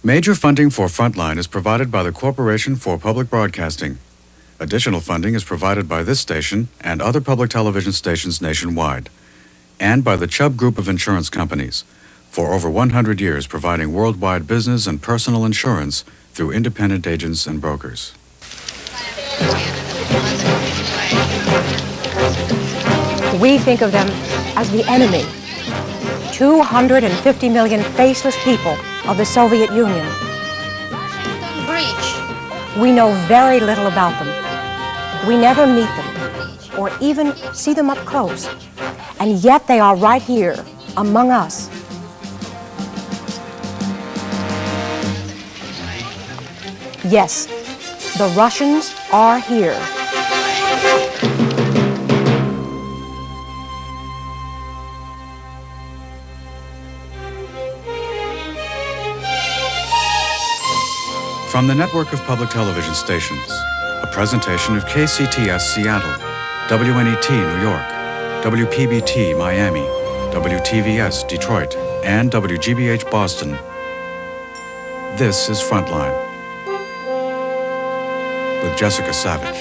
Major funding for Frontline is provided by the Corporation for Public Broadcasting. Additional funding is provided by this station and other public television stations nationwide, and by the Chubb Group of Insurance Companies, for over 100 years providing worldwide business and personal insurance through independent agents and brokers. We think of them as the enemy. 250 million faceless people of the Soviet Union. We know very little about them. We never meet them or even see them up close. And yet they are right here among us. Yes, the Russians are here. From the network of public television stations, a presentation of KCTS Seattle, WNET New York, WPBT Miami, WTVS Detroit, and WGBH Boston. This is Frontline with Jessica Savage.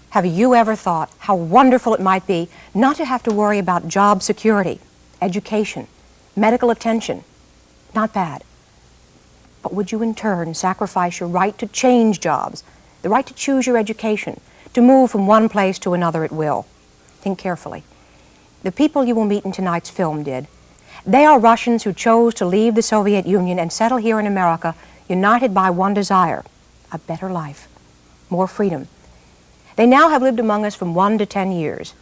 Have you ever thought how wonderful it might be not to have to worry about job security, education, medical attention? Not bad. But would you in turn sacrifice your right to change jobs, the right to choose your education, to move from one place to another at will? Think carefully. The people you will meet in tonight's film did. They are Russians who chose to leave the Soviet Union and settle here in America, united by one desire, a better life, more freedom. They now have lived among us from 1 to 10 years.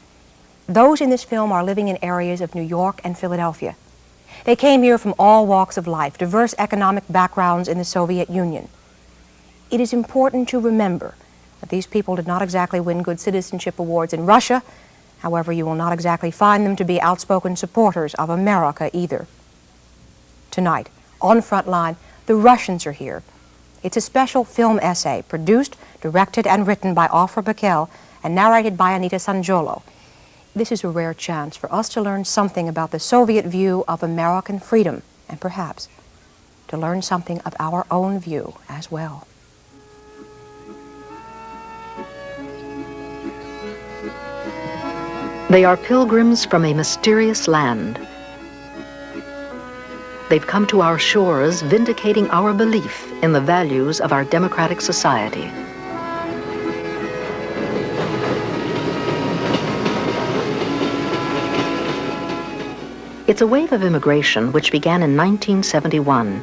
Those in this film are living in areas of New York and Philadelphia. They came here from all walks of life, diverse economic backgrounds in the Soviet Union. It is important to remember that these people did not exactly win good citizenship awards in Russia. However, you will not exactly find them to be outspoken supporters of America either. Tonight, on Frontline, the Russians are here. It's a special film essay produced, directed, and written by Ofra Bakel and narrated by Anita Sangiolo. This is a rare chance for us to learn something about the Soviet view of American freedom, and perhaps to learn something of our own view as well. They are pilgrims from a mysterious land. They've come to our shores, vindicating our belief in the values of our democratic society. It's a wave of immigration which began in 1971,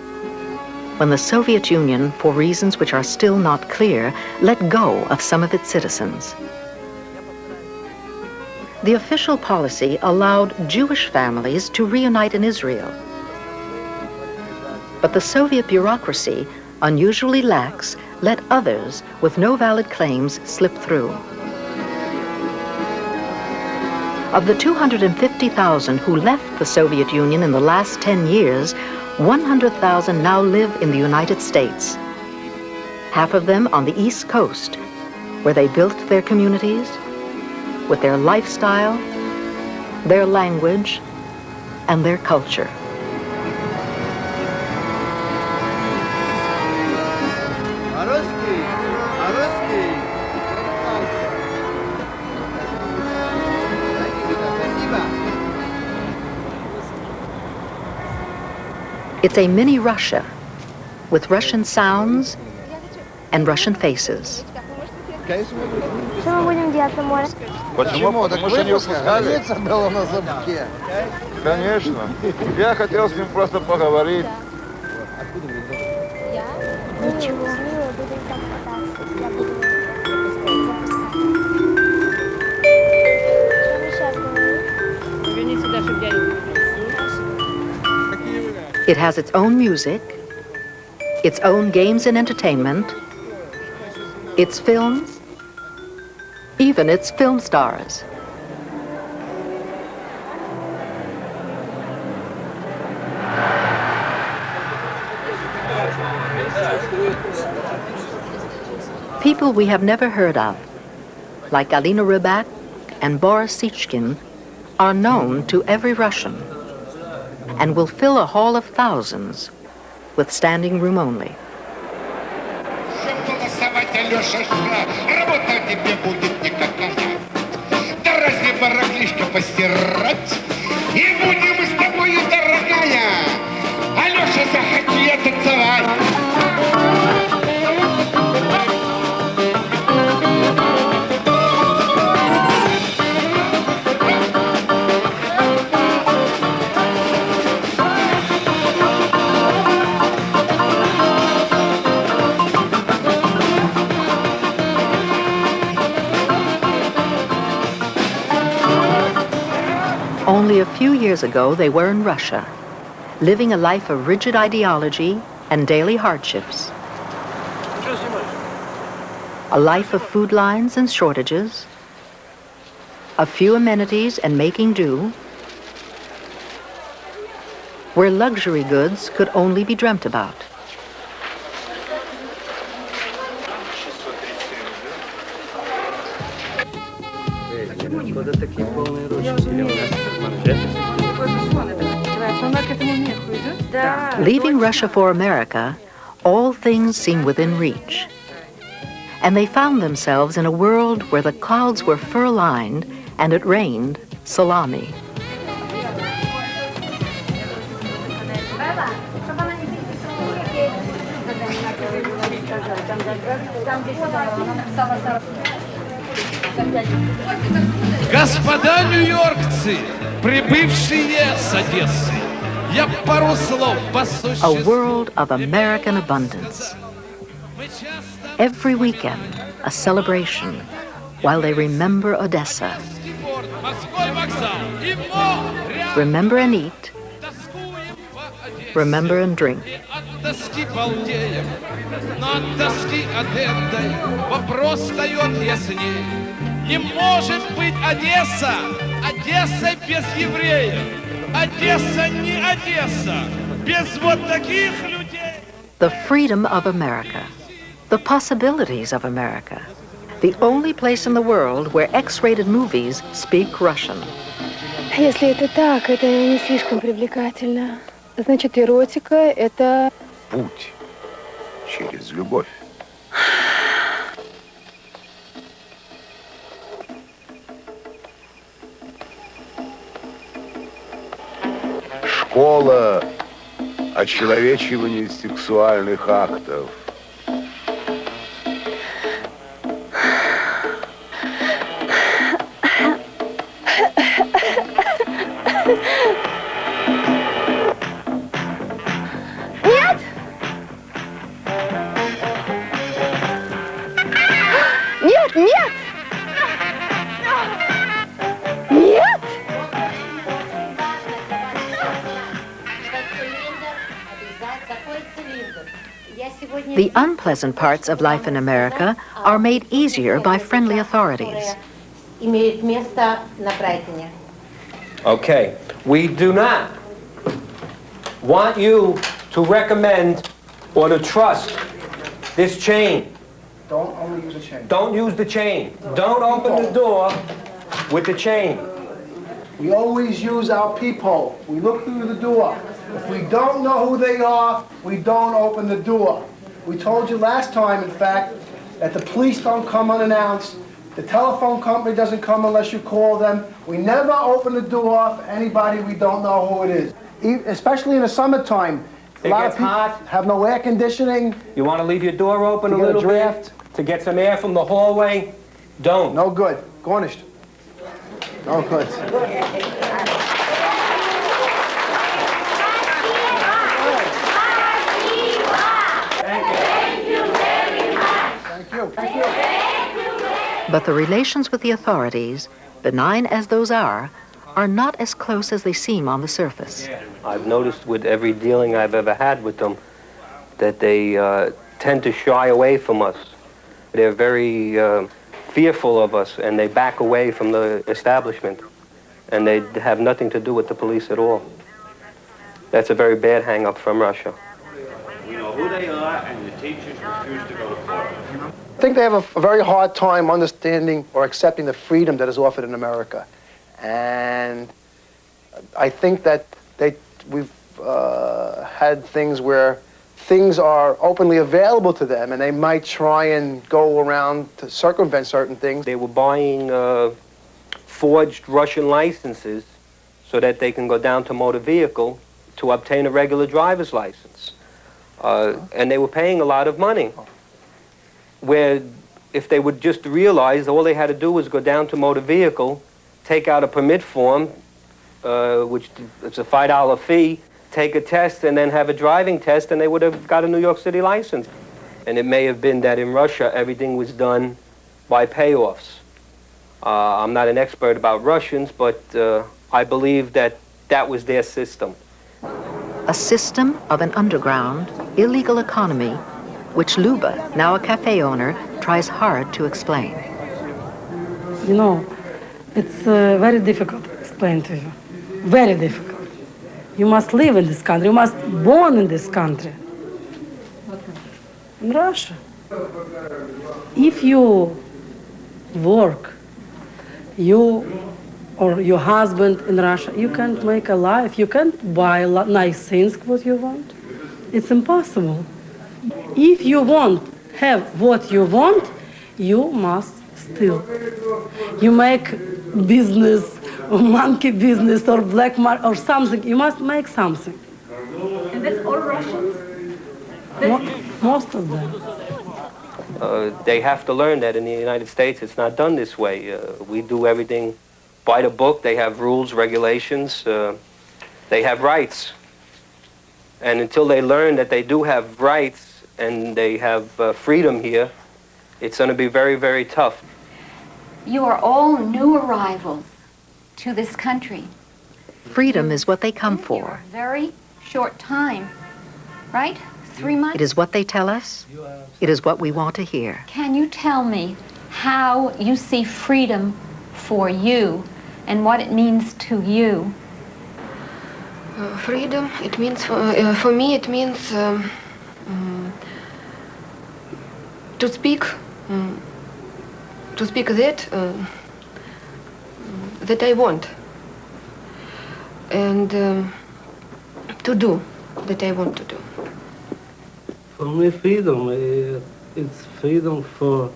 when the Soviet Union, for reasons which are still not clear, let go of some of its citizens. The official policy allowed Jewish families to reunite in Israel. But the Soviet bureaucracy, unusually lax, let others with no valid claims slip through. Of the 250,000 who left the Soviet Union in the last 10 years, 100,000 now live in the United States. Half of them on the East Coast, where they built their communities with their lifestyle, their language, and their culture. It's a mini Russia with Russian sounds and Russian faces. Что мы будем делать на море? Почему? Потому что не упускали. Было на замке. Конечно. Я хотел с ним просто поговорить. Ничего, мы будем там кататься. Я буду It has its own music, its own games and entertainment, its films, even its film stars. People we have never heard of, like Alina Rybak and Boris Sichkin, are known to every Russian. and will fill a hall of thousands with standing room only. Only a few years ago, they were in Russia, living a life of rigid ideology and daily hardships. A life of food lines and shortages, a few amenities and making do, where luxury goods could only be dreamt about. Leaving Russia for America, all things seemed within reach. And they found themselves in a world where the clouds were fur-lined and it rained salami. Господа нью-йоркцы, прибывшие с Одессы, я пару слов по существу. A world of American abundance. Every weekend, a celebration while they remember Odessa. Remember and eat. Remember and drink. Не может быть Одесса, Одесса без евреев, Одесса не Одесса, без вот таких людей. The freedom of America, the possibilities of America, the only place in the world where X-rated movies speak Russian. Если это так, это не слишком привлекательно. Значит, эротика — это... Путь через любовь. Школа очеловечивания сексуальных актов. Нет! Нет, нет! Нет! The unpleasant parts of life in America are made easier by friendly authorities. Okay, we do not want you to recommend or to trust this chain. Don't only use a chain. Don't use the chain. Don't open the door with the chain. We always use our peephole. We look through the door. If we don't know who they are, we don't open the door. We told you last time, in fact, that the police don't come unannounced. The telephone company doesn't come unless you call them. We never open the door for anybody we don't know who it is. Especially in the summertime. It gets hot. Have no air conditioning. You want to leave your door open a little bit to get some air from the hallway? Don't. No good. Garnished. No good. But the relations with the authorities, benign as those are not as close as they seem on the surface. I've noticed with every dealing I've ever had with them that they tend to shy away from us. They're very fearful of us, and they back away from the establishment, and they have nothing to do with the police at all. That's a very bad hang-up from Russia. We know who they are, and the teachers refuse to go to court. I think they have a very hard time understanding or accepting the freedom that is offered in America. And I think that they we've had things where things are openly available to them, and they might try and go around to circumvent certain things. They were buying forged Russian licenses so that they can go down to motor vehicle to obtain a regular driver's license. And they were paying a lot of money. Where if they would just realize all they had to do was go down to motor vehicle, take out a permit form, which it's a $5 fee, take a test, and then have a driving test, and they would have got a New York City license. And it may have been that in Russia, everything was done by payoffs. I'm not an expert about Russians, but I believe that that was their system. A system of an underground, illegal economy, which Luba, now a cafe owner, tries hard to explain. You know, it's very difficult to explain to you. Very difficult. You must live in this country. You must born in this country. In Russia. If you work, you or your husband in Russia, you can't make a life. You can't buy nice things what you want. It's impossible. If you want have what you want, you must steal. You make business, or monkey business, or black market, or something. You must make something. And that's all Russians? Most of them. They have to learn that in the United States it's not done this way. We do everything by the book. They have rules, regulations. They have rights. And until they learn that they do have rights and they have freedom here, it's going to be very, very tough. You are all new arrivals to this country. Freedom is what they come for. A very short time, right? 3 months? It is what they tell us. It is what we want to hear. Can you tell me how you see freedom for you and what it means to you? Freedom, it means, for me, it means to speak that I want, and to do that I want to do. For me, freedom, it's freedom for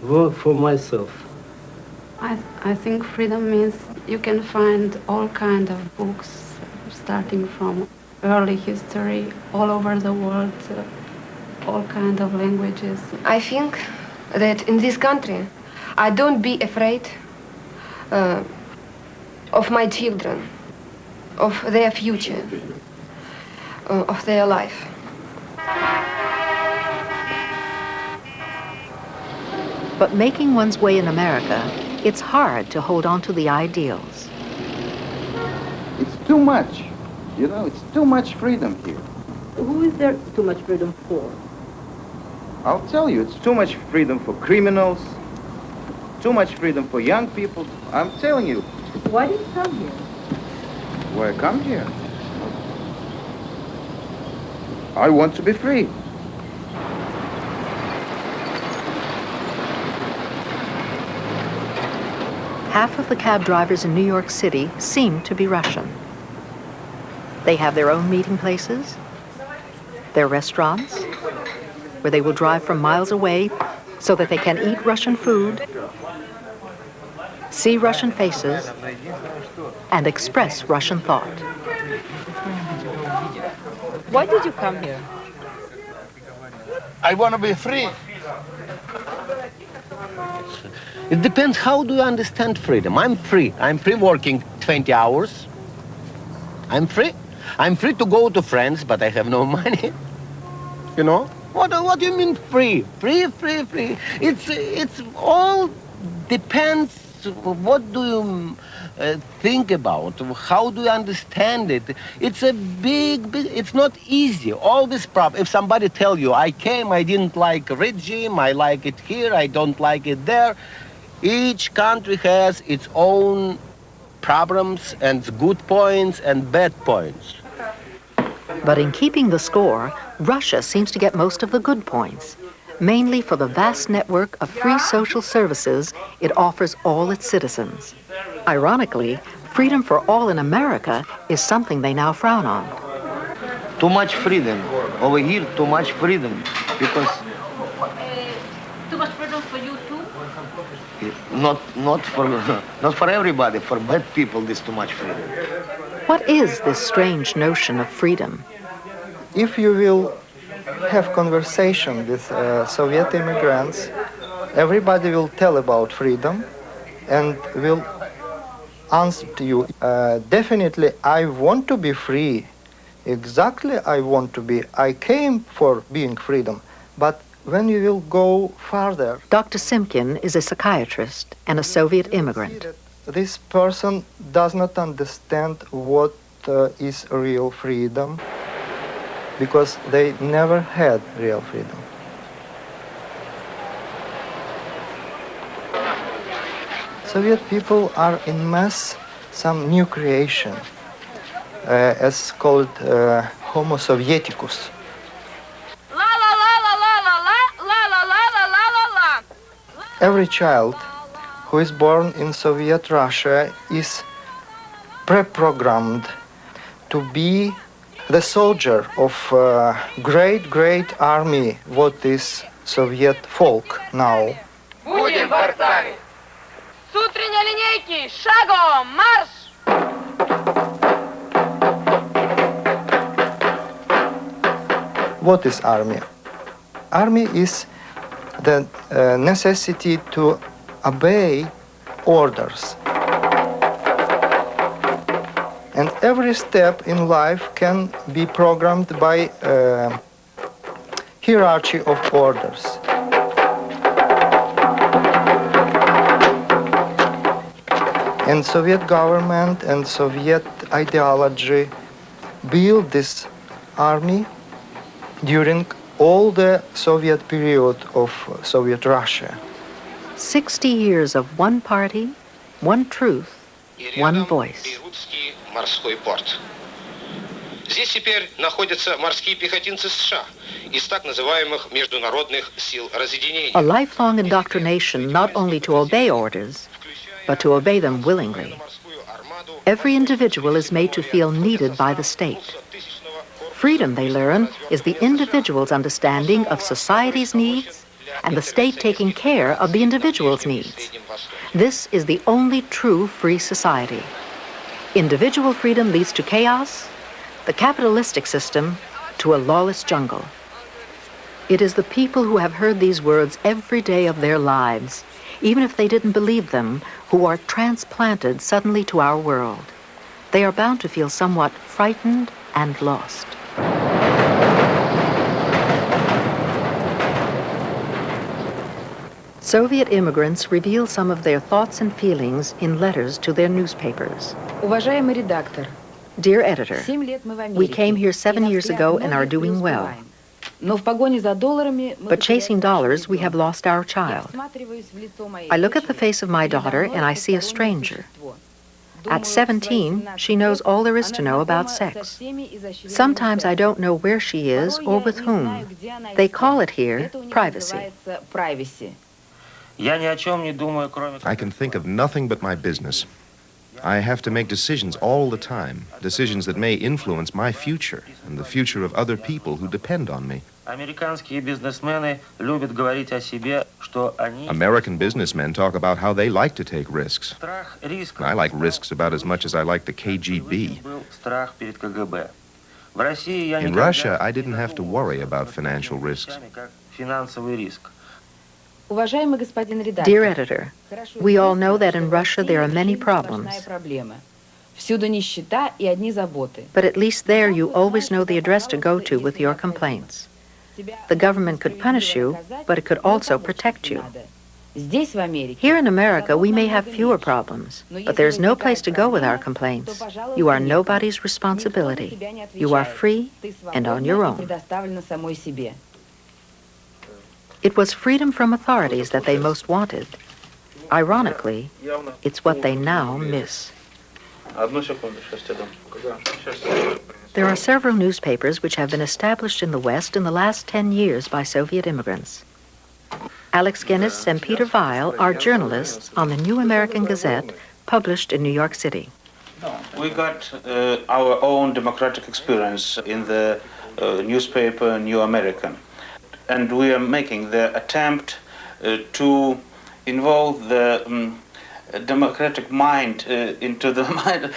work for myself. I think freedom means you can find all kinds of books, starting from early history, all over the world, all kinds of languages. I think that in this country, I don't be afraid of my children, of their future, of their life. But making one's way in America, it's hard to hold on to the ideals. It's too much. You know, it's too much freedom here. Who is there too much freedom for? I'll tell you, it's too much freedom for criminals, too much freedom for young people. I'm telling you. Why did you come here? Why I come here? I want to be free. Half of the cab drivers in New York City seem to be Russian. They have their own meeting places, their restaurants, where they will drive from miles away so that they can eat Russian food, see Russian faces, and express Russian thought. Why did you come here? I want to be free. It depends how do you understand freedom. I'm free. I'm free working 20 hours. I'm free. I'm free to go to friends, but I have no money. You know? What do you mean free? Free. It's all depends what do you think about, how do you understand it. It's a big, it's not easy. All this problem, if somebody tell you, I came, I didn't like regime, I like it here, I don't like it there. Each country has its own problems and good points and bad points. But in keeping the score, Russia seems to get most of the good points, mainly for the vast network of free social services it offers all its citizens. Ironically, Freedom for all in America is something they now frown on. Too much freedom. Over here, too much freedom. Because Too much freedom for you too? not for everybody. For bad people, there's too much freedom. What is this strange notion of freedom? If you will have conversation with Soviet immigrants, everybody will tell about freedom and will answer to you. Definitely, I want to be free. Exactly, I want to be. I came for being freedom. But when you will go farther... Dr. Simkin is a psychiatrist and a Soviet immigrant. This person does not understand what is real freedom, because they never had real freedom. Soviet people are in mass some new creation, as called Homo Sovieticus. Every child who is born in Soviet Russia is pre-programmed to be the soldier of great, great army, what is Soviet folk now. Будем борцами! С утренней линейки шагом марш! What is army? Army is the necessity to obey orders. And every step in life can be programmed by hierarchy of orders. And Soviet government and Soviet ideology built this army during all the Soviet period of Soviet Russia. 60 years of one party, one truth, one voice. Морской порт. Здесь теперь находятся морские пехотинцы США из так называемых международных сил разъединения. A lifelong indoctrination not only to obey orders, but to obey them willingly. Every individual is made to feel needed by the state. Freedom, they learn, is the individual's understanding of society's needs and the state taking care of the individual's needs. This is the only true free society. Individual freedom leads to chaos, the capitalistic system to a lawless jungle. It is the people who have heard these words every day of their lives, even if they didn't believe them, who are transplanted suddenly to our world. They are bound to feel somewhat frightened and lost. Soviet immigrants reveal some of their thoughts and feelings in letters to their newspapers. Уважаемый редактор, Dear editor, 7 лет мы в Америке. we came here 7 years ago and are doing well. Но в погоне за долларами мы But chasing dollars, we have lost our child. всматриваюсь в лицо моей I look at the face of my daughter and I see a stranger. At 17, she knows all there is to know about sex. Sometimes I don't know where she is or with whom. They call it here privacy. I can think of nothing but my business. I have to make decisions all the time, decisions that may influence my future and the future of other people who depend on me. American businessmen talk about how they like to take risks. I like risks about as much as I like the KGB. In Russia, I didn't have to worry about financial risks. Уважаемый господин редактор, Dear editor, we all know that in Russia there are many problems. Всюду нищета и одни заботы. But at least there you always know the address to go to with your complaints. The government could punish you, but it could also protect you. Здесь в Америке. Here in America, we may have fewer problems, but there's no place to go with our complaints. You are nobody's responsibility. You are free and on your own. Предоставлена самой себе. It was freedom from authorities that they most wanted. Ironically, it's what they now miss. There are several newspapers which have been established in the West in the last 10 years by Soviet immigrants. Alex Guinness and Peter Weil are journalists on the New American Gazette, published in New York City. We got our own democratic experience in the newspaper New American. And we are making the attempt to involve the democratic mind into the mind,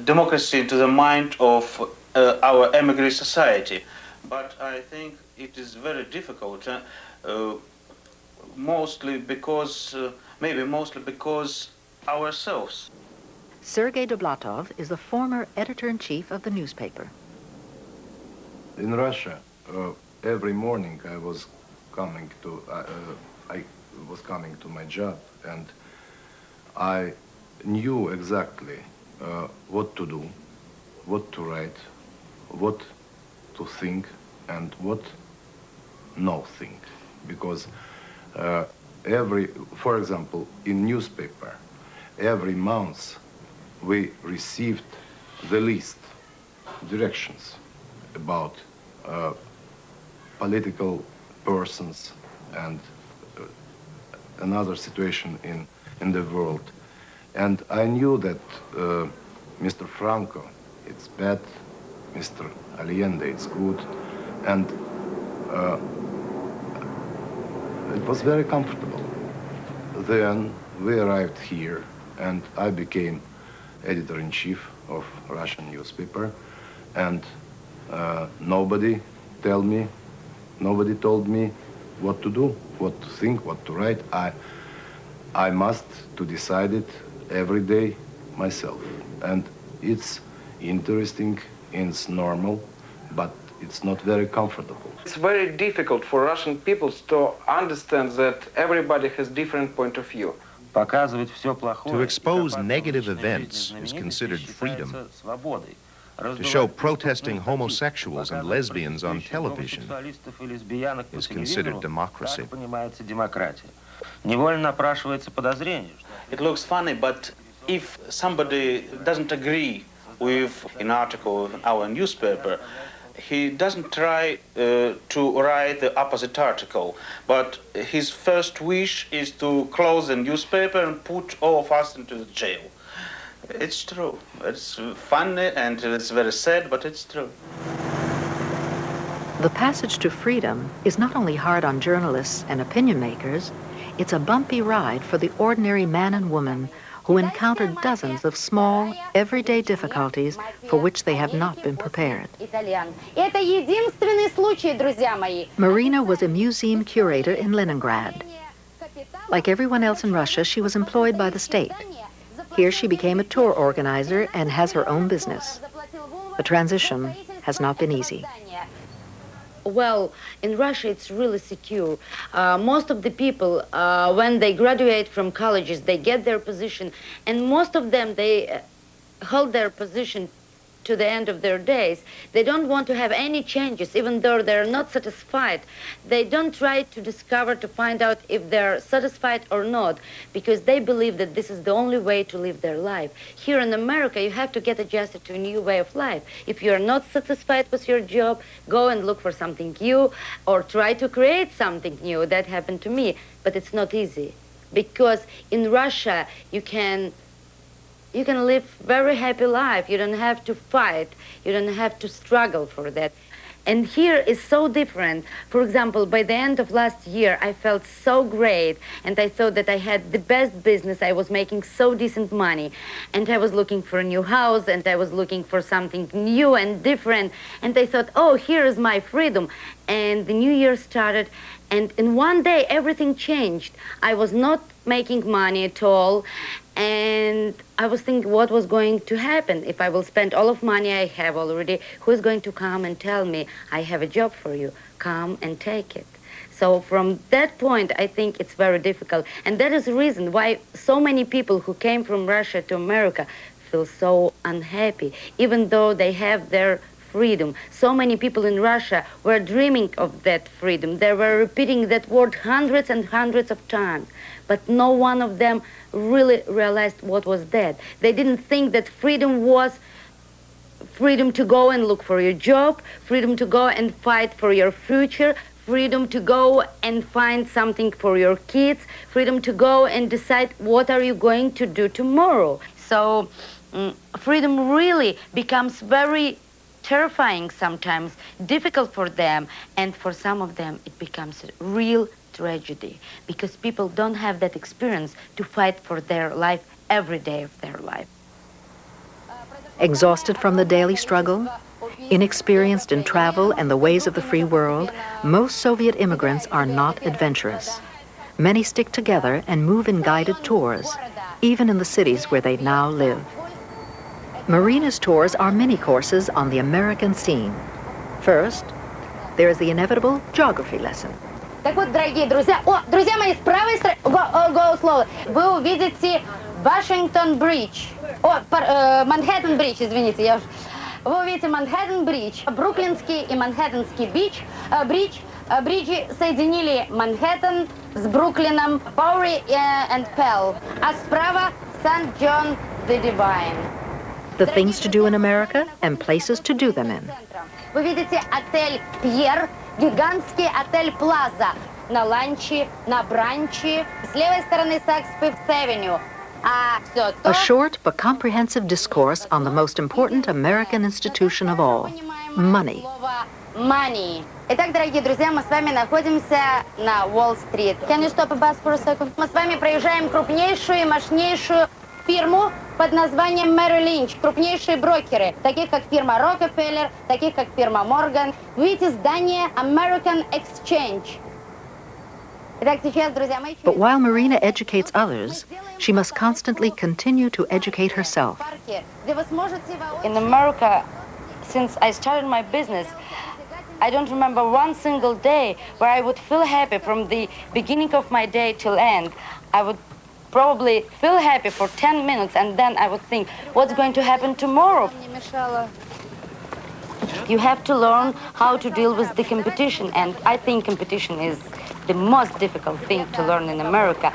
democracy into the mind of our emigrant society. But I think it is very difficult, mostly because ourselves. Sergei Doblatov is the former editor-in-chief of the newspaper. In Russia, every morning I was coming to my job, and I knew exactly what to do, what to write, what to think, and what no think. Because for example, in newspaper, every month we received the list, directions about political persons and another situation in the world. And I knew that Mr. Franco, it's bad, Mr. Allende, it's good, and it was very comfortable. Then we arrived here, and I became editor-in-chief of Russian newspaper, and nobody told me what to do, what to think, what to write. I must to decide it every day myself. And it's interesting, it's normal, but it's not very comfortable. It's very difficult for Russian people to understand that everybody has different point of view. To expose negative events is considered freedom. To show protesting homosexuals and lesbians on television is considered democracy. It looks funny, but if somebody doesn't agree with an article in our newspaper, he doesn't try to write the opposite article, but his first wish is to close the newspaper and put all of us into the jail. It's true. It's funny and it's very sad, but it's true. The passage to freedom is not only hard on journalists and opinion makers, it's a bumpy ride for the ordinary man and woman who encounter dozens of small, everyday difficulties for which they have not been prepared. Marina was a museum curator in Leningrad. Like everyone else in Russia, she was employed by the state. Here she became a tour organizer and has her own business. The transition has not been easy. Well, in Russia, it's really secure. Most of the people, when they graduate from colleges, they get their position, and most of them, they hold their position to the end of their days. They don't want to have any changes, even though they're not satisfied. They don't try to discover, to find out if they're satisfied or not, because they believe that this is the only way to live their life. Here in America, you have to get adjusted to a new way of life. If you're not satisfied with your job, go and look for something new, or try to create something new. That happened to me, but it's not easy. Because in Russia, you can live very happy life. You don't have to fight. You don't have to struggle for that. And here is so different. For example, by the end of last year, I felt so great, and I thought that I had the best business. I was making so decent money, and I was looking for a new house, and I was looking for something new and different, and I thought, oh, here is my freedom. And the new year started, and in one day, everything changed. I was not making money at all, and I was thinking what was going to happen if I will spend all of money I have already. Who is going to come and tell me, I have a job for you, come and take it? So from that point, I think it's very difficult. And that is the reason why so many people who came from Russia to America feel so unhappy, even though they have their freedom. So many people in Russia were dreaming of that freedom. They were repeating that word hundreds and hundreds of times, but no one of them really realized what was that. They didn't think that freedom was freedom to go and look for your job, freedom to go and fight for your future, freedom to go and find something for your kids, freedom to go and decide what are you going to do tomorrow. So freedom really becomes very terrifying sometimes, difficult for them, and for some of them it becomes a real tragedy because people don't have that experience to fight for their life every day of their life. Exhausted from the daily struggle, inexperienced in travel and the ways of the free world, most Soviet immigrants are not adventurous. Many stick together and move in guided tours, even in the cities where they now live. Marina's tours are mini courses on the American scene. First, there is the inevitable geography lesson. Так вот, дорогие друзья, друзья мои, с правой стороны, go slow, вы увидите Вашингтон-Бридж, Манхэттен-Бридж, извините, вы увидите Манхэттен-Бридж, Бруклинский и Манхэттенский бриджи соединили Манхэттен с Бруклином, Паури и Пелл, а справа Сан-Джон the Divine. The things to do in America and places to do them in. Вы видите отель Пьер, гигантский отель Плаза на ланче, на бранче, с левой стороны Сакс Фифth Авеню. A short but comprehensive discourse on the most important American institution of all, money. Money. Итак, дорогие друзья, мы с вами находимся на Уолл-стрит. Can you stop a bus for a second? Мы с вами проезжаем крупнейшую и мощнейшую фирму под названием Merrill Lynch, крупнейшие брокеры, таких как фирма Rockefeller, таких как фирма Morgan. Вы видите здание American Exchange. Итак, сейчас, друзья мои... But while Marina educates others, she must constantly continue to educate herself. In America, since I started my business, I don't remember one single day where I would feel happy from the beginning of my day till end. I would probably feel happy for 10 minutes and then I would think, what's going to happen tomorrow? You have to learn how to deal with the competition, and I think competition is the most difficult thing to learn in America.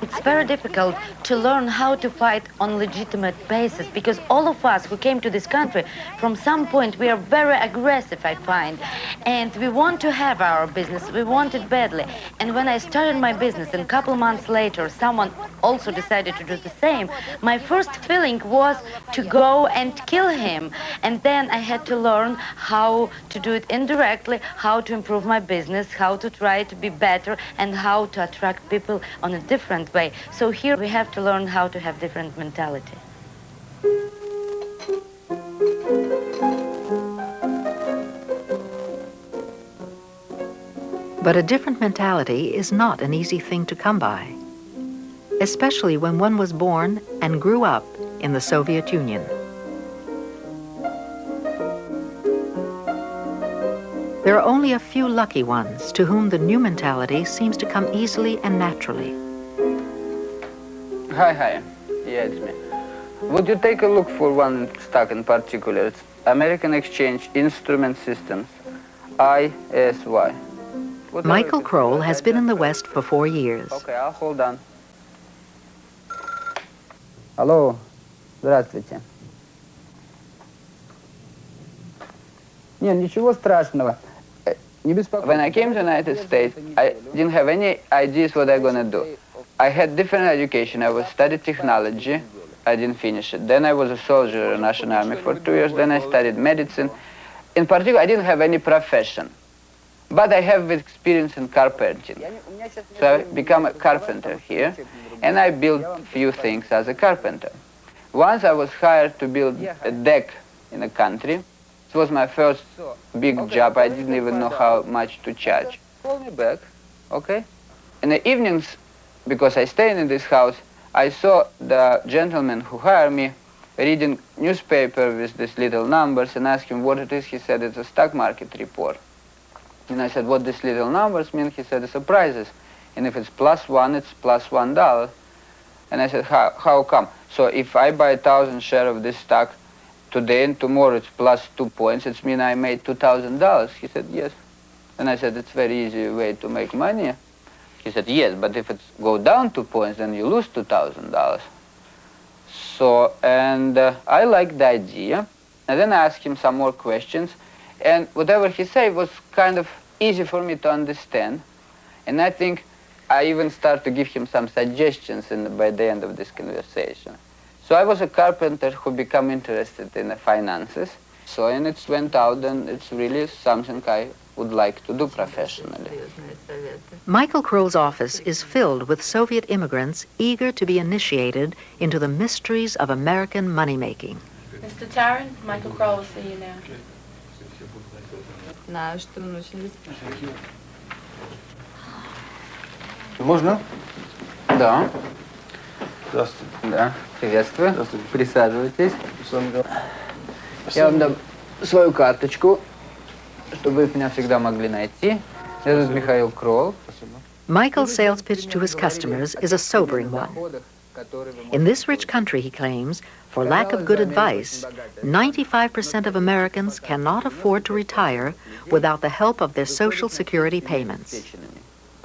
It's very difficult to learn how to fight on legitimate basis because all of us who came to this country, from some point we are very aggressive, I find, and we want to have our business, we want it badly. And when I started my business and a couple months later someone also decided to do the same, my first feeling was to go and kill him. And then I had to learn how to do it indirectly, how to improve my business, how to try to be better, and how to attract people on a different way. So here we have to learn how to have different mentality. But a different mentality is not an easy thing to come by, especially when one was born and grew up in the Soviet Union. There are only a few lucky ones to whom the new mentality seems to come easily and naturally. Hi, yeah, it's me. Would you take a look for one stock in particular? It's American Exchange Instrument Systems, ISY. Michael Kroll has been in the West for 4 years. Okay, I'll hold on. Hello, здравствуйте. Нет, ничего страшного. When I came to the United States, I didn't have any ideas what I'm gonna do. I had different education. I was studied technology. I didn't finish it. Then I was a soldier in the Russian army for 2 years. Then I studied medicine. In particular, I didn't have any profession. But I have experience in carpentering. So I became a carpenter here. And I built a few things as a carpenter. Once I was hired to build a deck in a country. It was my first big job. I didn't even know how much to charge. Call me back, okay? In the evenings, because I stayed in this house, I saw the gentleman who hired me reading newspaper with these little numbers and asked him what it is. He said it's a stock market report. And I said, what these little numbers mean? He said, it's a prices. And if it's +1, it's +$1. And I said, how come? So if I buy 1,000 shares of this stock, today and tomorrow it's +2 points, it means I made $2,000. He said, yes. And I said, it's very easy way to make money. He said, yes, but if it go down 2 points, then you lose $2,000. So, and I liked the idea. And then I asked him some more questions. And whatever he said was kind of easy for me to understand. And I think I even started to give him some suggestions by the end of this conversation. So I was a carpenter who became interested in the finances. So, and it went out, and it's really something I would like to do professionally. Michael Kroll's office is filled with Soviet immigrants eager to be initiated into the mysteries of American money-making. Mr. Taran, Michael Kroll will see you now. Можно? Да. Здравствуйте. Да, приветствую. Здравствуйте. Присаживайтесь. Я вам дам свою карточку, чтобы вы меня всегда могли найти. Меня зовут Михаил Кролл. Michael's sales pitch to his customers is a sobering one. In this rich country, he claims, for lack of good advice, 95% of Americans cannot afford to retire without the help of their Social Security payments.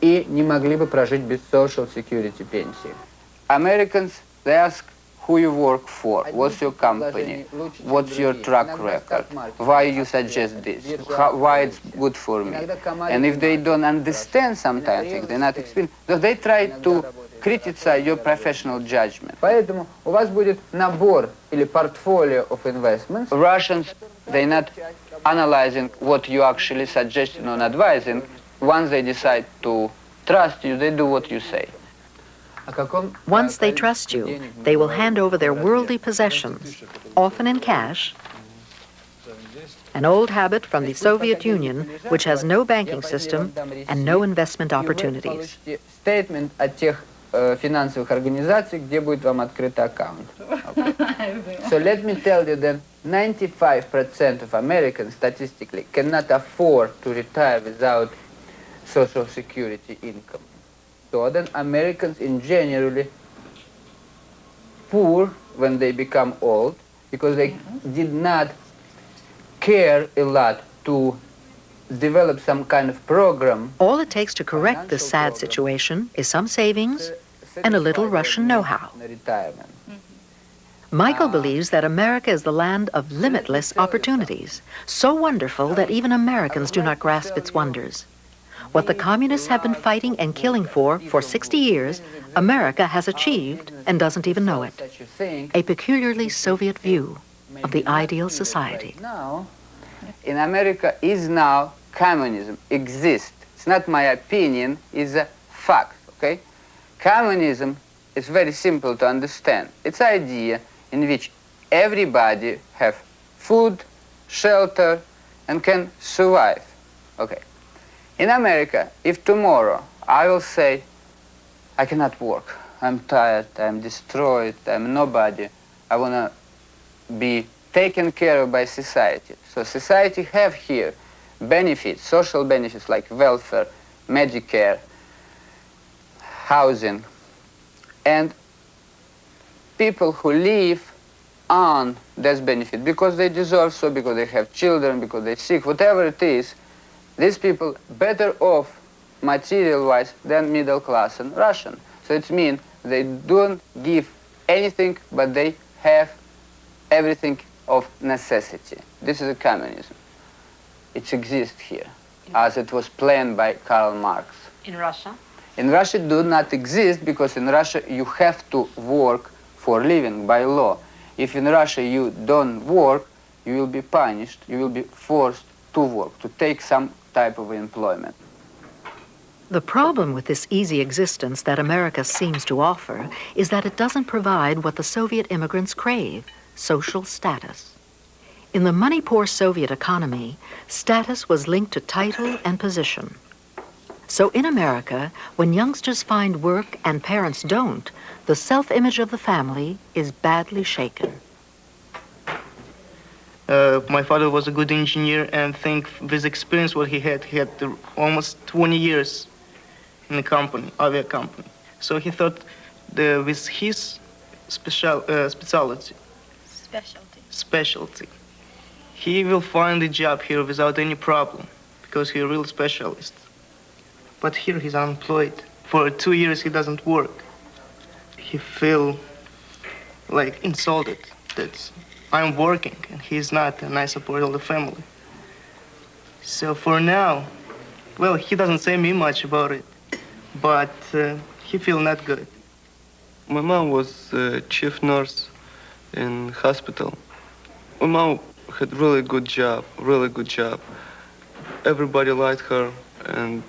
И не могли бы прожить без Social Security пенсии. Americans, they ask who you work for, what's your company, what's your track record, why you suggest this, why it's good for me. And if they don't understand sometimes, if they're not experienced, they try to criticize your professional judgment. Поэтому у вас будет набор или portfolio of investments. Russians, they're not analyzing what you actually suggesting or advising. Once they decide to trust you, they do what you say. Once they trust you, they will hand over their worldly possessions, often in cash, an old habit from the Soviet Union, which has no banking system and no investment opportunities. Statement от тех финансовых организаций, где будет вам открыт аккаунт. Okay. So let me tell you that 95% of Americans statistically cannot afford to retire without Social Security income. So then Americans in generally poor when they become old because they did not care a lot to develop some kind of program. All it takes to correct this sad situation is some savings and a little Russian know-how. Michael believes that America is the land of limitless opportunities, so wonderful that even Americans do not grasp its wonders. What the communists have been fighting and killing for 60 years, America has achieved and doesn't even know it. A peculiarly Soviet view of the ideal society. Now, in America is now communism exists. It's not my opinion, it's a fact, okay? Communism is very simple to understand. It's an idea in which everybody have food, shelter, and can survive, okay? In America, if tomorrow I will say, I cannot work, I'm tired, I'm destroyed, I'm nobody, I want to be taken care of by society. So society have here benefits, social benefits like welfare, Medicare, housing, and people who live on this benefit because they deserve so, because they have children, because they're sick, whatever it is, these people better off material-wise than middle class and Russian. So it means they don't give anything, but they have everything of necessity. This is a communism. It exists here, as it was planned by Karl Marx. In Russia? In Russia it do not exist because in Russia you have to work for living by law. If in Russia you don't work, you will be punished, you will be forced to work, to take some type of employment. The problem with this easy existence that America seems to offer is that it doesn't provide what the Soviet immigrants crave, social status. In the money-poor Soviet economy, status was linked to title and position. So in America, when youngsters find work and parents don't, the self-image of the family is badly shaken. My father was a good engineer, and I think with experience what he had almost 20 years in the company, avia company. So he thought with his specialty, he will find a job here without any problem, because he's a real specialist. But here he's unemployed. For 2 years he doesn't work. He feel like insulted that I'm working and he's not, and I support all the family. So for now, well, he doesn't say me much about it, but he feel not good. My mom was chief nurse in hospital. My mom had really good job. Everybody liked her, and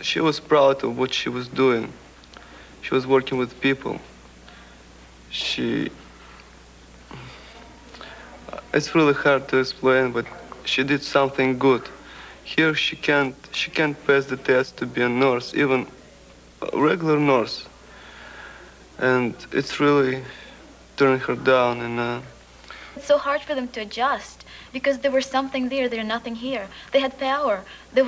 she was proud of what she was doing. She was working with people. It's really hard to explain, but she did something good. Here she can't pass the test to be a nurse, even a regular nurse. And it's really turning her down. And it's so hard for them to adjust because there was something there, there's nothing here. They had power, they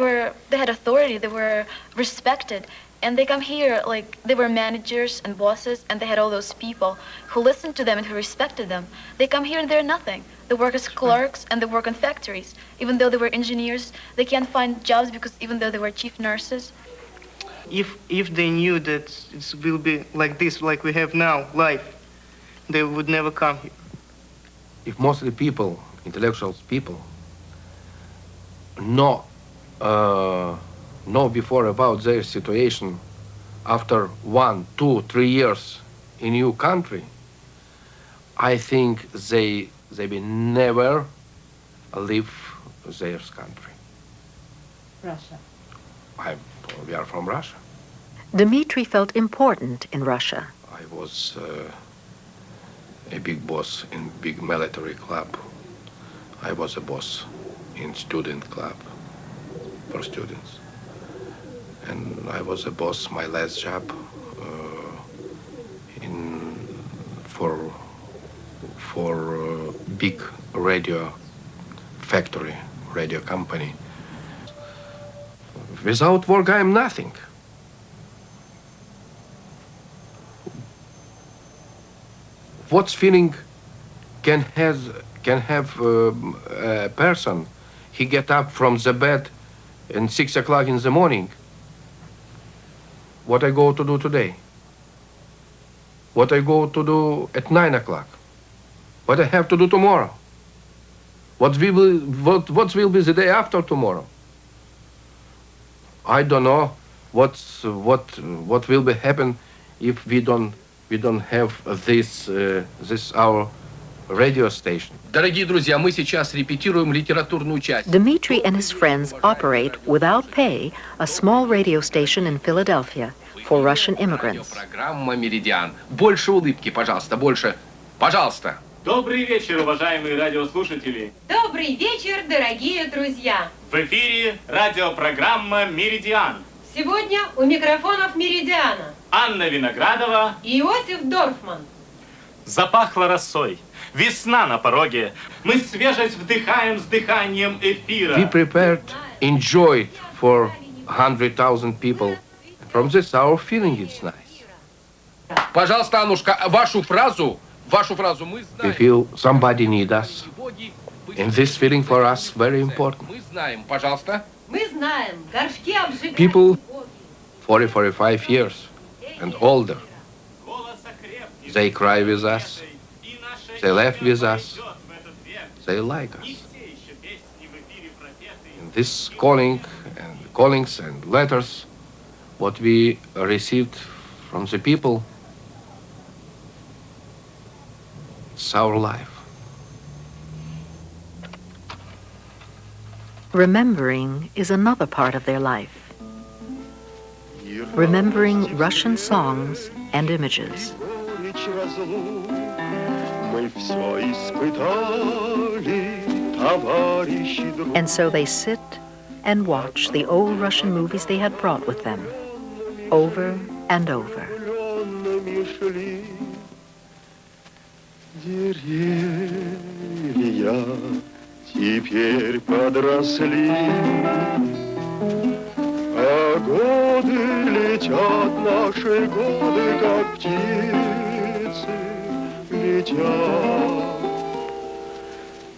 had authority, they were respected. And they come here like they were managers and bosses, and they had all those people who listened to them and who respected them. They come here and they're nothing. They work as clerks and they work in factories. Even though they were engineers, they can't find jobs because even though they were chief nurses. If they knew that it will be like this, like we have now, life, they would never come here. If mostly people, intellectual people, know before about their situation after 1, 2, 3 years in new country, I think they will never leave their country. Russia. We are from Russia. Dmitry felt important in Russia. I was a big boss in big military club. I was a boss in student club for students. And I was a boss, my last job, for big radio factory, radio company. Without work, I am nothing. What feeling can have a person? He get up from the bed at 6 o'clock in the morning. What I go to do today? What I go to do at 9 o'clock? What I have to do tomorrow? What will be the day after tomorrow? I don't know what will be happen if we don't have this our radio station. Дорогие друзья, мы сейчас репетируем литературную часть. Dmitry and his friends operate, without pay, a small radio station in Philadelphia for Russian immigrants. Программа «Меридиан». Больше улыбки, пожалуйста, больше. Пожалуйста. Добрый вечер, уважаемые радиослушатели. Добрый вечер, дорогие друзья. В эфире радиопрограмма «Меридиан». Сегодня у микрофонов «Меридиана» Анна Виноградова и Иосиф Дорфман. Запахло росой. Весна на пороге. Мы свежесть вдыхаем с дыханием эфира. We prepared, enjoyed for 100,000 people. From this, our feeling is nice. Пожалуйста, Аннушка, вашу фразу мы знаем. We feel somebody need us. And this feeling for us very important. Мы знаем, пожалуйста. Мы знаем, горшки обжигают. People 40, 45 years and older, they cry with us, they laugh with us, they like us. And this callings and letters, what we received from the people, it's our life. Remembering is another part of their life. Remembering Russian songs and images. And so they sit and watch the old Russian movies they had brought with them, over and over. Теперь подросли, а годы летят, наши годы, как птицы летят.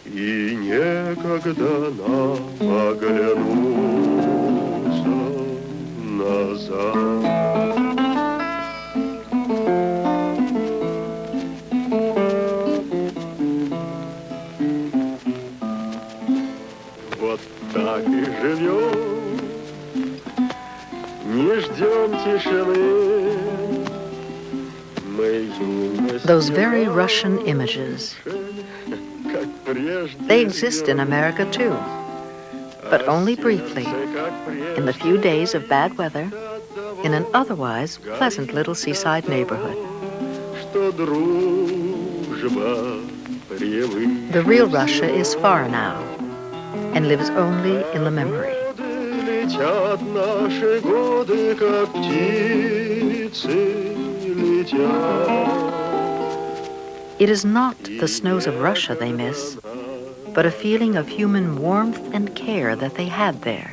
И некогда нам оглянуться назад. Так и живем, не ждем тишины, Those very Russian images. They exist in America too, but only briefly, in the few days of bad weather, in an otherwise pleasant little seaside neighborhood. The real Russia is far now and lives only in the memory. It is not the snows of Russia they miss, but a feeling of human warmth and care that they had there.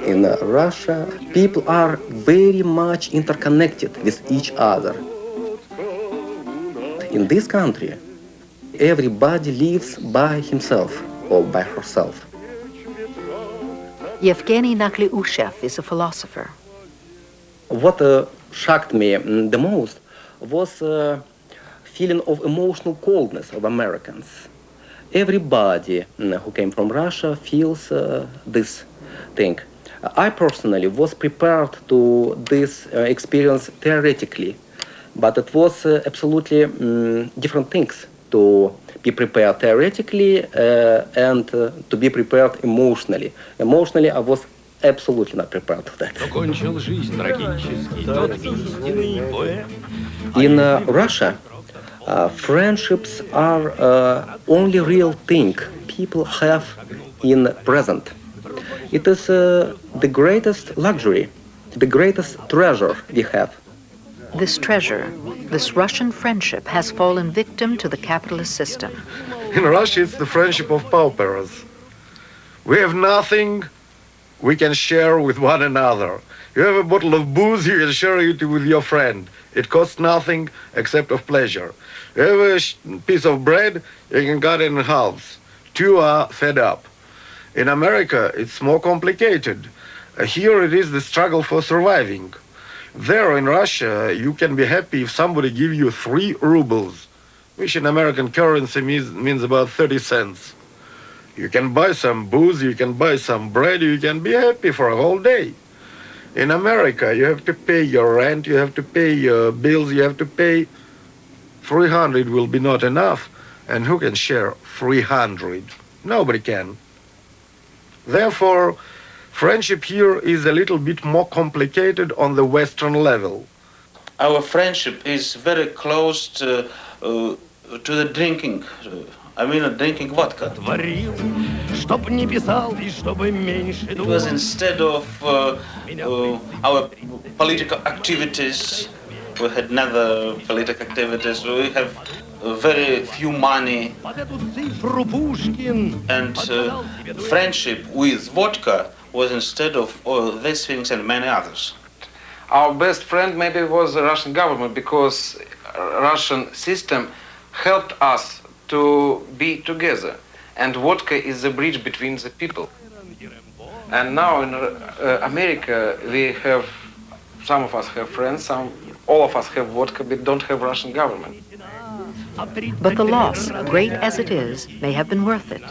In Russia, people are very much interconnected with each other. In this country, everybody lives by himself or by herself. Yevgeny Nakliushev is a philosopher. What shocked me the most was a feeling of emotional coldness of Americans. Everybody who came from Russia feels this thing. I personally was prepared to this experience theoretically, but it was absolutely different things to be prepared theoretically and to be prepared emotionally. Emotionally, I was absolutely not prepared for that. In Russia, friendships are only real thing people have in present. It is the greatest luxury, the greatest treasure we have. This treasure, this Russian friendship, has fallen victim to the capitalist system. In Russia, it's the friendship of paupers. We have nothing we can share with one another. You have a bottle of booze, you can share it with your friend. It costs nothing except of pleasure. You have a piece of bread, you can cut it in halves. Two are fed up. In America, it's more complicated. Here it is the struggle for surviving. There in Russia, you can be happy if somebody gives you 3 rubles, which in American currency means about 30 cents. You can buy some booze, you can buy some bread, you can be happy for a whole day. In America, you have to pay your rent, you have to pay your bills, you have to pay 300 will be not enough. And who can share 300? Nobody can. Therefore, friendship here is a little bit more complicated on the Western level. Our friendship is very close to the drinking. Drinking vodka. Because instead of our political activities, we had never political activities. We have very few money, and friendship with vodka was instead of all these things and many others. Our best friend maybe was the Russian government, because Russian system helped us to be together, and vodka is the bridge between the people. And now in America, we have, some of us have friends, all of us have vodka, but don't have Russian government. But the loss, great as it is, may have been worth it.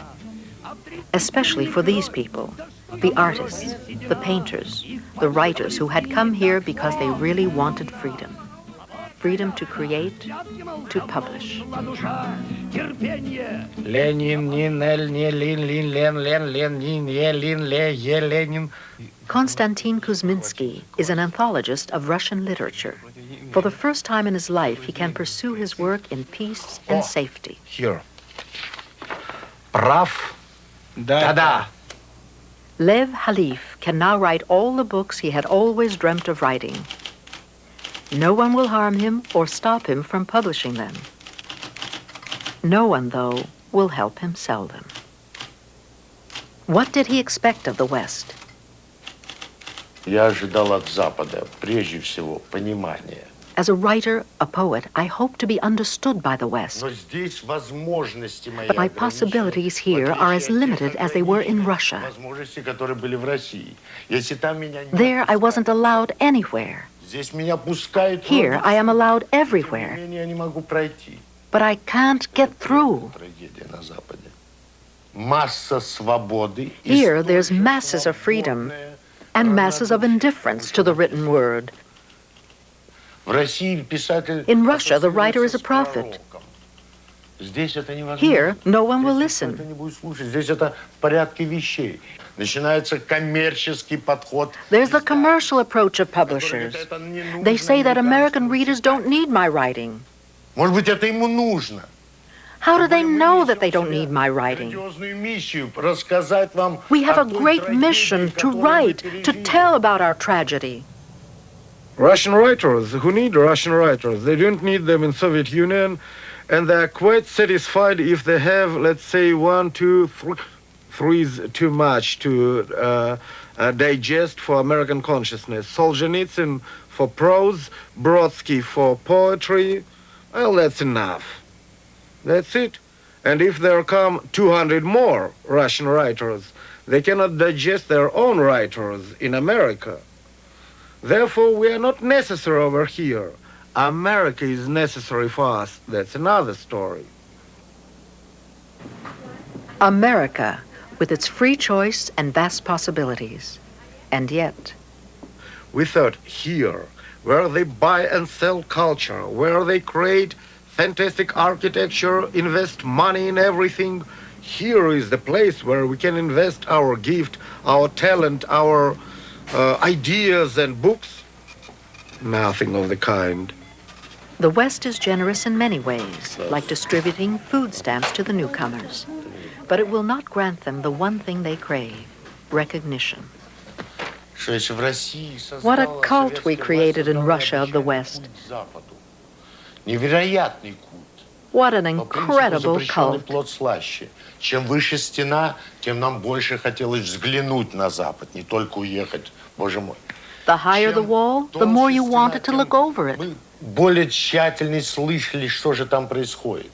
Especially for these people, the artists, the painters, the writers who had come here because they really wanted freedom. Freedom to create, to publish. Konstantin Kuzminsky is an anthologist of Russian literature. For the first time in his life, he can pursue his work in peace and safety. Here. Прав. Да. Lev Halif can now write all the books he had always dreamt of writing. No one will harm him or stop him from publishing them. No one, though, will help him sell them. What did he expect of the West? Я ожидал от Запада, прежде всего, понимания. As a writer, a poet, I hope to be understood by the West. But my possibilities here are as limited as they were in Russia. There, I wasn't allowed anywhere. Here, I am allowed everywhere. But I can't get through. Here, there's masses of freedom and masses of indifference to the written word. In Russia, the writer is a prophet. Here, no one will listen. There's the commercial approach of publishers. They say that American readers don't need my writing. How do they know that they don't need my writing? We have a great mission to write, to tell about our tragedy. Russian writers, who need Russian writers? They don't need them in Soviet Union, and they're quite satisfied if they have, let's say, 1, 2, 3 is too much to digest for American consciousness. Solzhenitsyn for prose, Brodsky for poetry. Well, that's enough. That's it. And if there come 200 more Russian writers, they cannot digest their own writers in America. Therefore, we are not necessary over here. America is necessary for us. That's another story. America, with its free choice and vast possibilities. And yet, we thought here, where they buy and sell culture, where they create fantastic architecture, invest money in everything, here is the place where we can invest our gift, our talent, our ideas and books. Nothing of the kind. The West is generous in many ways, like distributing food stamps to the newcomers. But it will not grant them the one thing they crave, recognition. What a cult we created in Russia of the West. What an incredible cult. Чем выше стена, тем нам больше хотелось взглянуть на Запад, не только уехать, Боже мой. The higher the wall, the more you wanted to look over it. Более тщательнее слышали, что же там происходит.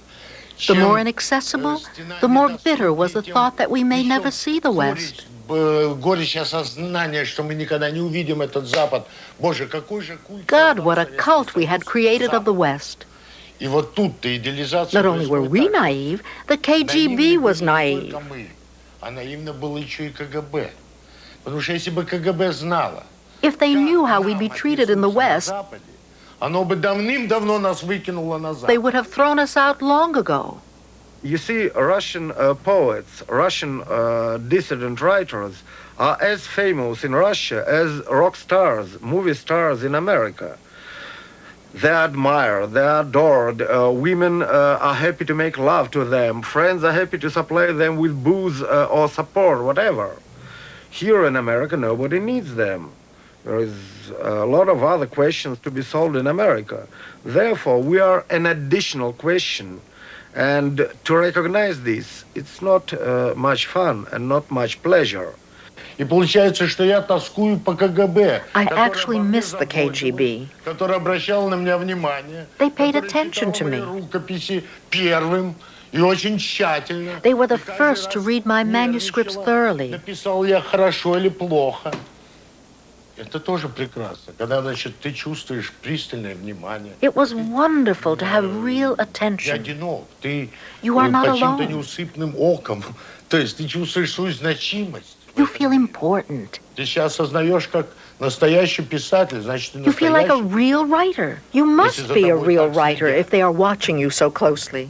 The more inaccessible, the more bitter was the thought that we may never see the West. Горечь осознания, что мы никогда не увидим этот Запад. Боже, какой же культ. God, what a cult we had created of the West. И вот тут-то идеализация. Not only were we naive, the KGB was naive. А наивно было еще и КГБ. Потому что если бы КГБ знало, if they knew how we'd be treated in the West, оно бы давным-давно нас выкинуло назад. They would have thrown us out long ago. You see, Russian poets, Russian dissident writers are as famous in Russia as rock stars, movie stars in America. They are admired, they are adored, women are happy to make love to them, friends are happy to supply them with booze or support, whatever. Here in America, nobody needs them. There is a lot of other questions to be solved in America. Therefore, we are an additional question. And to recognize this, it's not much fun and not much pleasure. И получается, что я тоскую по КГБ. I actually missed the KGB. Который обращал на меня внимание. They paid attention to me. Рукописи первым и очень тщательно. They were the first to read my manuscripts thoroughly. Написал я хорошо или плохо. Это тоже прекрасно, когда, значит, ты чувствуешь пристальное внимание. It was wonderful to have real attention. Ты одинок, ты You are not под чьим-то alone. неусыпным оком. То есть ты чувствуешь свою значимость. You feel important. Ты себя осознаешь как настоящий писатель, значит, ты You feel like a настоящий. real writer. You must be a real writer if they are watching you so closely.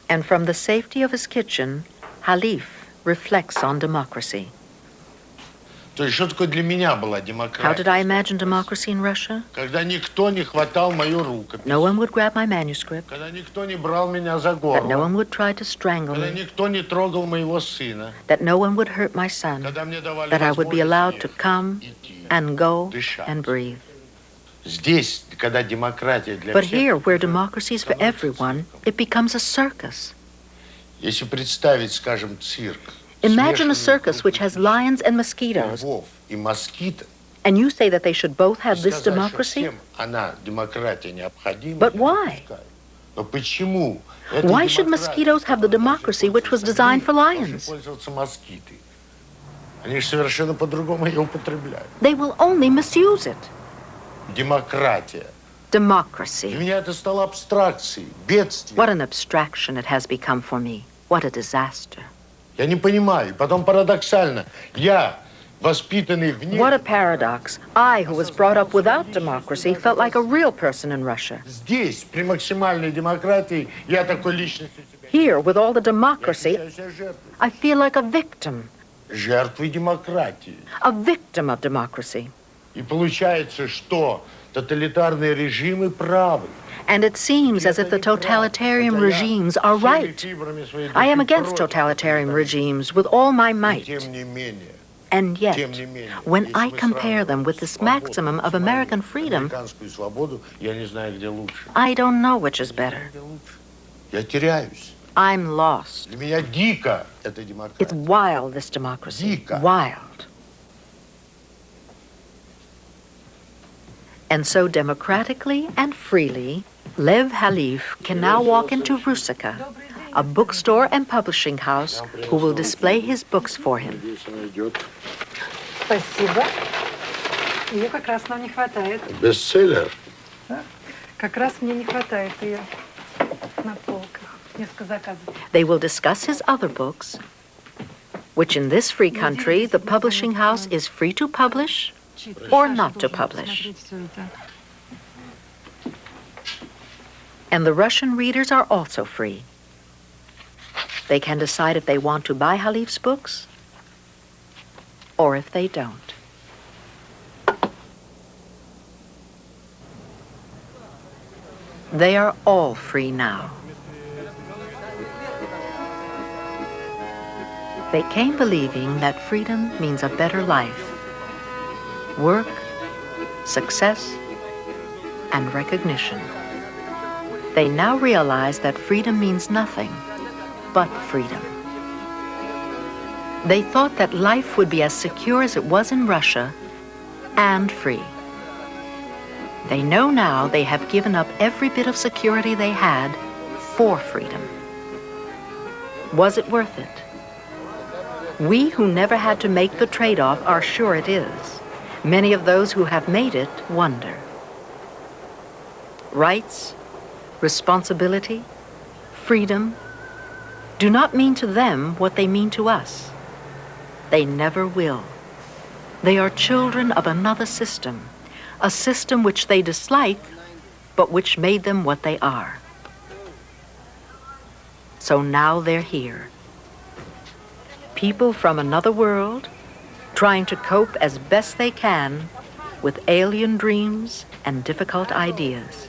And from the safety of his kitchen, Halif reflects on democracy. То есть что такое для меня была How демократия? did I imagine democracy in Russia? Когда никто не хватал мою рукопись. No one would grab my manuscript. Когда никто не брал меня за That no горло. one would try to strangle Когда me. никто не трогал моего сына. That no one would hurt my son. Когда мне давали That I would be возможность allowed to come and go and breathe. Здесь, когда демократия для But всех, here, where democracy is for everyone, it becomes a circus. если представить, скажем, цирк, Imagine a circus which has lions and mosquitoes, львов и москит, and you say that they should both have this сказать, что democracy? всем она, демократия, необходима. But why? Но почему? этой Why should демократии mosquitoes have the democracy which was designed for lions? пользоваться москиты? Они же совершенно по-другому ее употребляют. They will only misuse it. Демократия. Democracy. Для меня это стало абстракцией, бедствием. What an abstraction it has become for me. What a disaster. Я не понимаю. Потом парадоксально. Я, воспитанный вне... What a paradox. I, who was brought up without democracy, felt like a real person in Russia. Здесь, при максимальной демократии, я такой личностью... Here, with all the democracy, I feel like a victim. Жертвой демократии. A victim of democracy. И получается, что тоталитарные режимы правы. And it seems as if the totalitarian regimes are right. I am against totalitarian regimes with all my might. And yet, when I compare them with this maximum of American freedom, I don't know which is better. Я теряюсь. I'm lost. Для меня дико эта демократия. It's wild, this democracy. Wild. And so democratically and freely, Lev Halif can now walk into Rusika, a bookstore and publishing house, who will display his books for him. Спасибо. Ее как раз нам не хватает. Бестселлер. Как раз мне не хватает ее на полках. Несколько заказов. They will discuss his other books, which in this free country, the publishing house is free to publish or not to publish. And the Russian readers are also free. They can decide if they want to buy Halif's books or if they don't. They are all free now. They came believing that freedom means a better life, work, success, and recognition. They now realize that freedom means nothing but freedom. They thought that life would be as secure as it was in Russia and free. They know now they have given up every bit of security they had for freedom. Was it worth it? We who never had to make the trade-off are sure it is. Many of those who have made it wonder. Rights, responsibility, freedom do not mean to them what they mean to us. They never will. They are children of another system, a system which they dislike, but which made them what they are. So now they're here. People from another world, trying to cope as best they can with alien dreams and difficult ideas.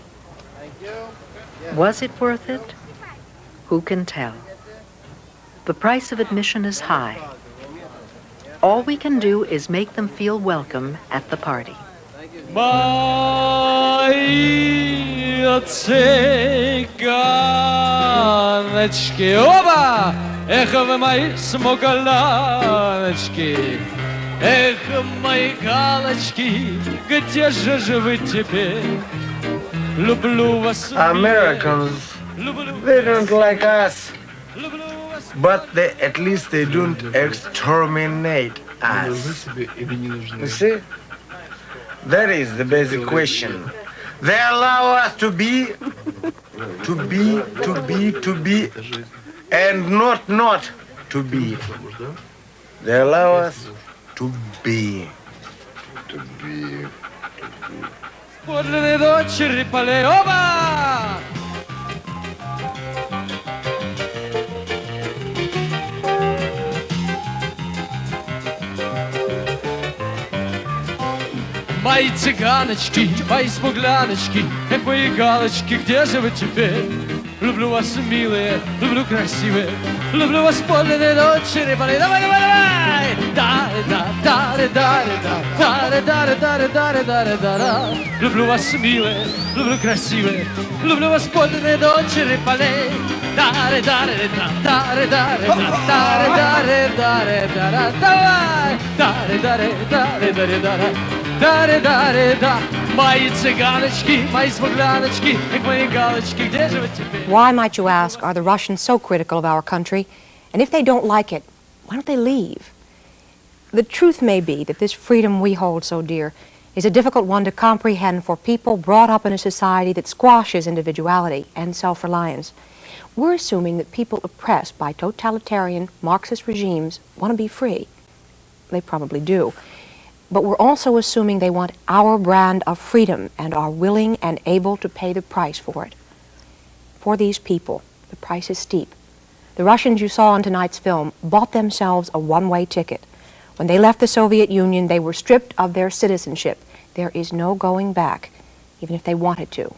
Was it worth it? Who can tell? The price of admission is high. All we can do is make them feel welcome at the party. Мои цыганочки, оба! Эх, вы мои смугляночки, эх, мои галочки, где же вы теперь? Люблю вас. Americans, they don't like us, but at least they don't exterminate us. You see? That is the basic question. They allow us to be, and not to be. They allow us to be. Подлинные дочери полей, оба! Мои цыганочки, мои смугляночки, эх, мои галочки, где же вы теперь? Люблю вас, милые, люблю красивые, люблю вас, подлинные дочери полей. Давай, давай, давай! Да-да-да-да-да-да-да-да-да-да-да-да-да. Люблю вас, милые, люблю красивые, люблю вас, подлинные дочери полей. Да-да-да-да-да-да-да-да-да-да-да-да. Давай! Да-да-да-да-да-да-да-да. Да-да-да-да-да. Мои цыганочки, мои смугляночки, эх, мои галочки, где же вы теперь? Why, might you ask, are the Russians so critical of our country? And if they don't like it, why don't they leave? The truth may be that this freedom we hold so dear is a difficult one to comprehend for people brought up in a society that squashes individuality and self-reliance. We're assuming that people oppressed by totalitarian Marxist regimes want to be free. They probably do. But we're also assuming they want our brand of freedom and are willing and able to pay the price for it. For these people, the price is steep. The Russians you saw in tonight's film bought themselves a one-way ticket. When they left the Soviet Union, they were stripped of their citizenship. There is no going back, even if they wanted to.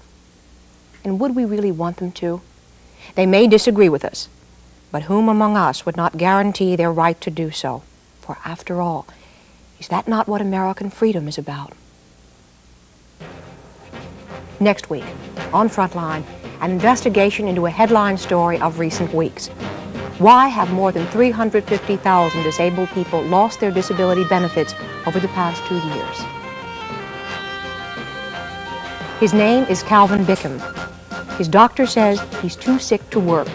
And would we really want them to? They may disagree with us, but whom among us would not guarantee their right to do so? For after all, is that not what American freedom is about? Next week, on Frontline, an investigation into a headline story of recent weeks. Why have more than 350,000 disabled people lost their disability benefits over the past 2 years? His name is Calvin Bickham. His doctor says he's too sick to work.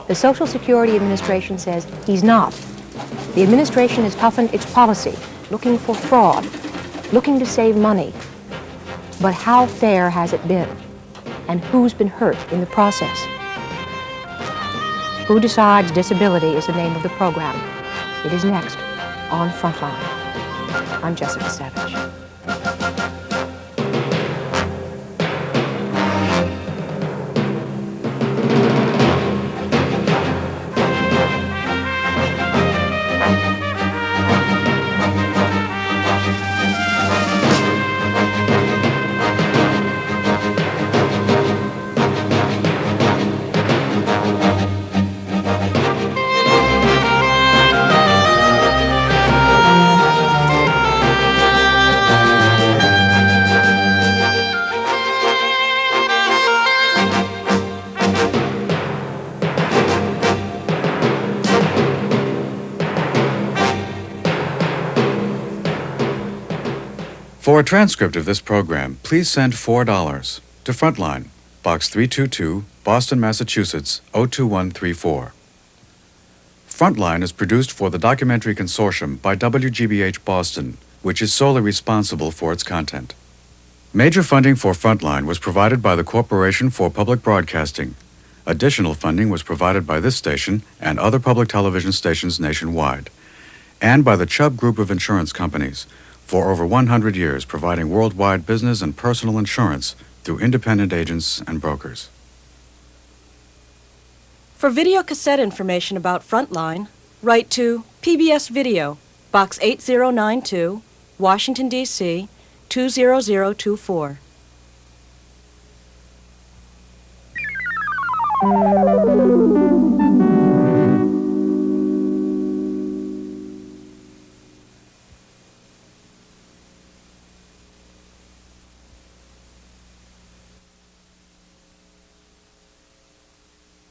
The Social Security Administration says he's not. The administration has toughened its policy, looking for fraud, looking to save money. But how fair has it been? And who's been hurt in the process? Who Decides Disability is the name of the program. It is next on Frontline. I'm Jessica Savage. For a transcript of this program, please send $4 to Frontline, Box 322, Boston, Massachusetts, 02134. Frontline is produced for the Documentary Consortium by WGBH Boston, which is solely responsible for its content. Major funding for Frontline was provided by the Corporation for Public Broadcasting. Additional funding was provided by this station and other public television stations nationwide, and by the Chubb Group of Insurance Companies, for over 100 years providing worldwide business and personal insurance through independent agents and brokers. For video cassette information about Frontline, write to PBS Video, Box 8092, Washington, D.C., 20024.